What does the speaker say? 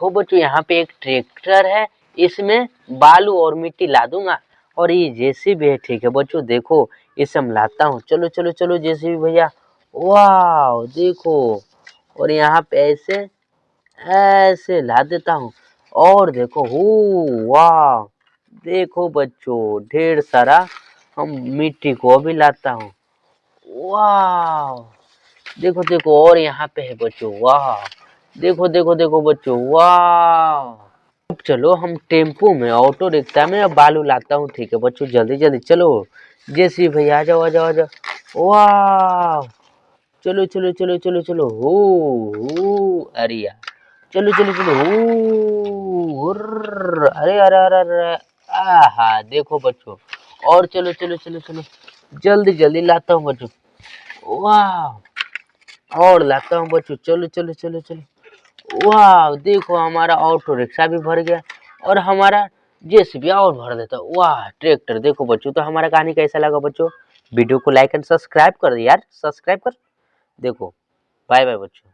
देखो बच्चों यहाँ पे एक ट्रैक्टर है, इसमें बालू और मिट्टी ला दूंगा। और ये जेसीबी है, ठीक है बच्चों, देखो इसे हम लाता हूँ। चलो चलो चलो जेसीबी भैया, वाह देखो। और यहाँ पे ऐसे ऐसे ला देता हूँ। और देखो हो वाह, देखो बच्चों ढेर सारा हम मिट्टी को भी लाता हूँ। वाह देखो देखो, और यहाँ पे है बच्चों, वाह देखो देखो देखो बच्चों, वाह। अब चलो हम टेम्पो में, ऑटो रिक्शा में अब बालू लाता हूँ, ठीक है बच्चों, जल्दी जल्दी चलो। जैसी भैया आ जाओ आ जाओ आ जाओ, वाह चलो चलो चलो चलो चलो, हो अरे यार, चलो चलो चलो, हो अरे अरे अरे अरे, आहा देखो बच्चों। और चलो चलो चलो चलो, जल्दी जल्दी लाता हूँ बच्चों, वाह। और लाता हूँ बच्चों, चलो चलो चलो चलो, वाह देखो हमारा ऑटो रिक्शा भी भर गया। और हमारा जेसीबी और भर देता, वाह ट्रैक्टर। देखो बच्चों, तो हमारा कहानी कैसा लगा बच्चों, वीडियो को लाइक एंड सब्सक्राइब कर दे यार, सब्सक्राइब कर। देखो बाय बाय बच्चों।